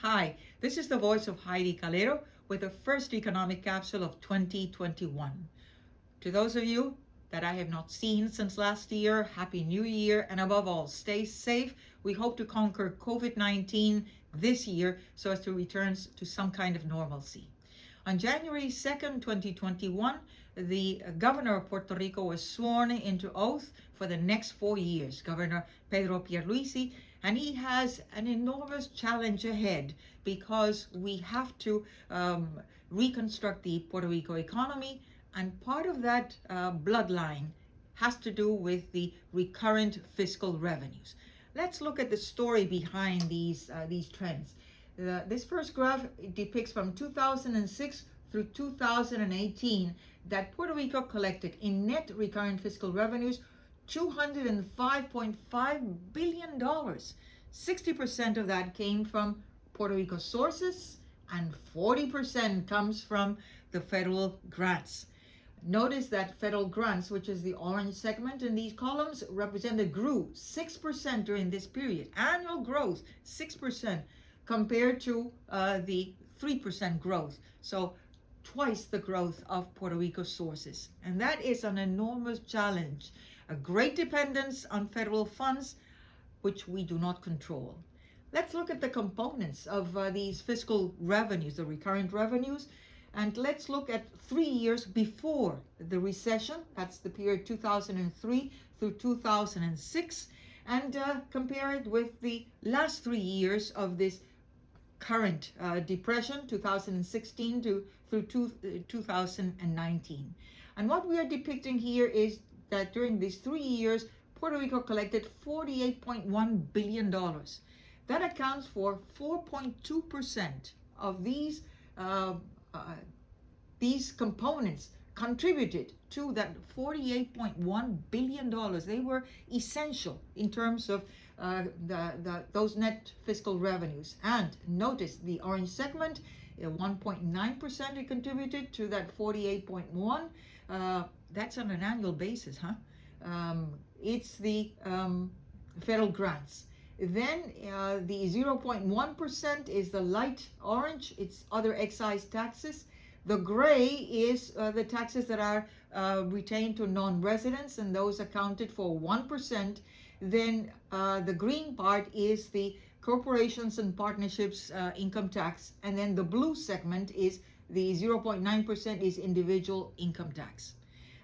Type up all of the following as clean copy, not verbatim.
Hi, this is the voice of Heidie Calero with the first economic capsule of 2021. To those of you that I have not seen since last year, Happy New Year, and above all, stay safe. We hope to conquer COVID-19 this year so as to return to some kind of normalcy. On January 2nd, 2021, the governor of Puerto Rico was sworn into oath for the next 4 years, Governor Pedro Pierluisi, and he has an enormous challenge ahead because we have to reconstruct the Puerto Rico economy, and part of that bloodline has to do with the recurrent fiscal revenues. Let's look at the story behind these trends. This first graph depicts from 2006 through 2018 that Puerto Rico collected in net recurrent fiscal revenues $205.5 billion. 60% of that came from Puerto Rico sources and 40% comes from the federal grants. Notice that federal grants, which is the orange segment in these columns, grew 6% during this period. Annual growth, 6%, compared to the 3% growth. So twice the growth of Puerto Rico sources. And that is an enormous challenge. A great dependence on federal funds, which we do not control. Let's look at the components of these fiscal revenues, the recurrent revenues. And let's look at 3 years before the recession. That's the period 2003 through 2006. And compare it with the last 3 years of this current depression, 2016 through 2019. And what we are depicting here is that during these 3 years, Puerto Rico collected $48.1 billion. That accounts for 4.2% of these components contributed to that $48.1 billion. They were essential in terms of those net fiscal revenues. And notice the orange segment, 1.9% it contributed to that 48.1. That's on an annual basis, huh? It's the federal grants. Then the 0.1% is the light orange. It's other excise taxes. The gray is the taxes that are retained to non-residents, and those accounted for 1%. Then the green part is the corporations and partnerships income tax. And then the blue segment is the 0.9% is individual income tax.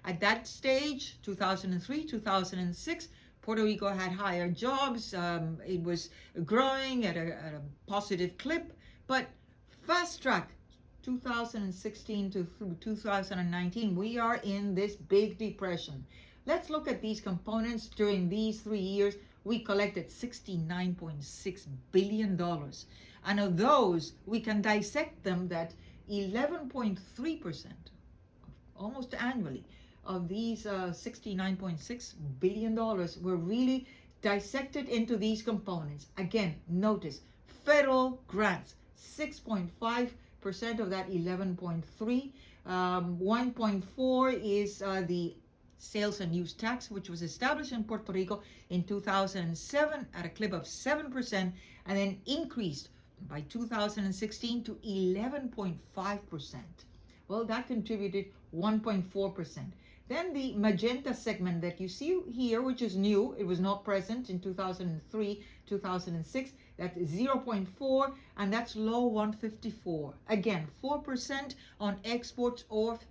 At that stage, 2003, 2006, Puerto Rico had higher jobs. It was growing at a positive clip, but fast track 2016 to 2019, we are in this big depression. Let's look at these components. During these 3 years, we collected $69.6 billion. And of those, we can dissect them that 11.3%, almost annually, of these $69.6 billion were really dissected into these components. Again, notice, federal grants, 6.5% of that 11.3. 1.4 is the sales and use tax, which was established in Puerto Rico in 2007 at a clip of 7% and then increased by 2016 to 11.5%. Well, that contributed 1.4%. Then the magenta segment that you see here, which is new, it was not present in 2003, 2006, that's 0.4, and that's low 154. Again, 4% on exports of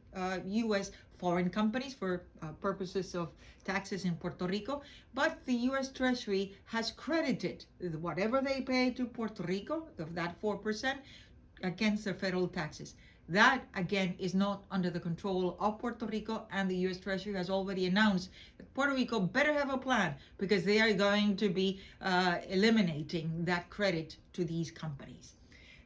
U.S. foreign companies for purposes of taxes in Puerto Rico, but the U.S. Treasury has credited whatever they pay to Puerto Rico, of that 4%, against their federal taxes. That, again, is not under the control of Puerto Rico, and the U.S. Treasury has already announced that Puerto Rico better have a plan because they are going to be eliminating that credit to these companies.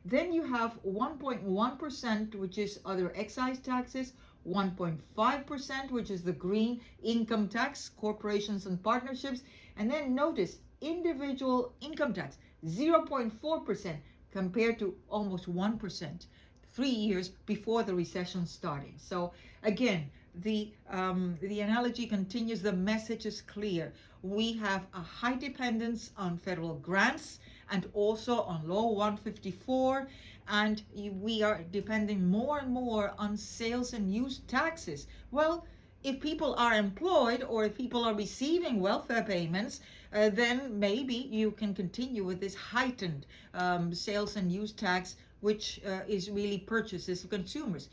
Then you have 1.1%, which is other excise taxes, 1.5%, which is the green income tax, corporations and partnerships, and then notice individual income tax, 0.4% compared to almost 1%. 3 years before the recession started. So again, the analogy continues. The message is clear. We have a high dependence on federal grants and also on Law 154. And we are depending more and more on sales and use taxes. Well, if people are employed or if people are receiving welfare payments, then maybe you can continue with this heightened sales and use tax, which is really purchases of consumers,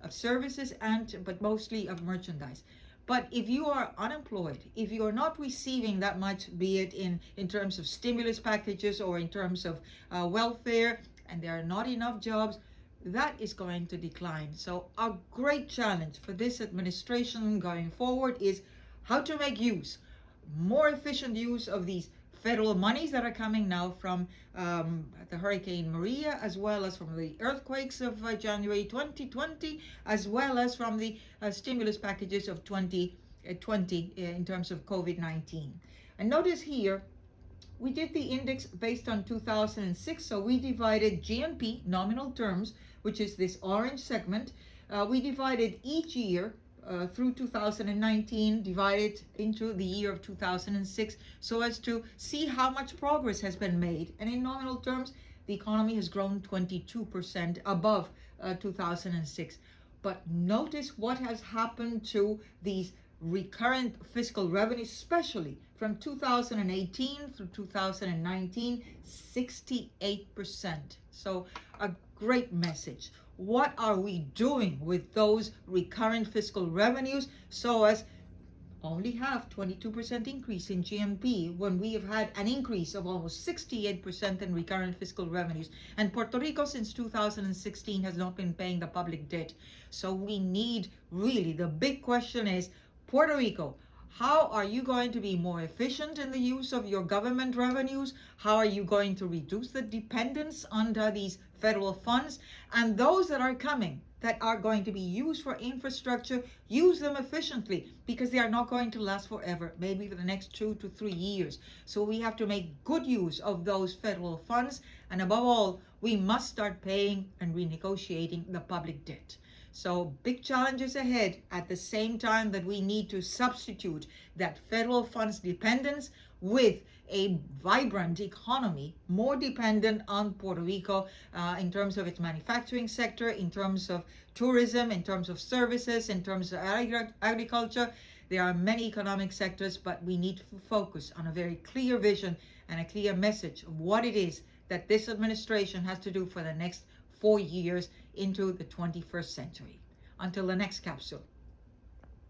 of services, and but mostly of merchandise. But if you are unemployed, if you are not receiving that much, be it in terms of stimulus packages or in terms of welfare, and there are not enough jobs, that is going to decline. So a great challenge for this administration going forward is how to make more efficient use of these federal monies that are coming now from the Hurricane Maria, as well as from the earthquakes of January 2020, as well as from the stimulus packages of 2020 in terms of COVID-19. And notice here, we did the index based on 2006, so we divided GNP, nominal terms, which is this orange segment. We divided each year through 2019, divided into the year of 2006, so as to see how much progress has been made. And in nominal terms, the economy has grown 22% above 2006. But notice what has happened to these recurrent fiscal revenues, especially from 2018 through 2019, 68%. So a great message. What are we doing with those recurrent fiscal revenues so as only have 22% increase in GNP when we have had an increase of almost 68% in recurrent fiscal revenues? And Puerto Rico since 2016 has not been paying the public debt. So we need, really, the big question is, Puerto Rico, how are you going to be more efficient in the use of your government revenues? How are you going to reduce the dependence under these federal funds? And those that are coming, that are going to be used for infrastructure, use them efficiently, because they are not going to last forever, maybe for the next 2 to 3 years. So we have to make good use of those federal funds. And above all, we must start paying and renegotiating the public debt. So big challenges ahead, at the same time that we need to substitute that federal funds dependence with a vibrant economy, more dependent on Puerto Rico in terms of its manufacturing sector, in terms of tourism, in terms of services, in terms of agriculture. There are many economic sectors, but we need to focus on a very clear vision and a clear message of what it is that this administration has to do for the next 4 years into the 21st century. Until the next capsule.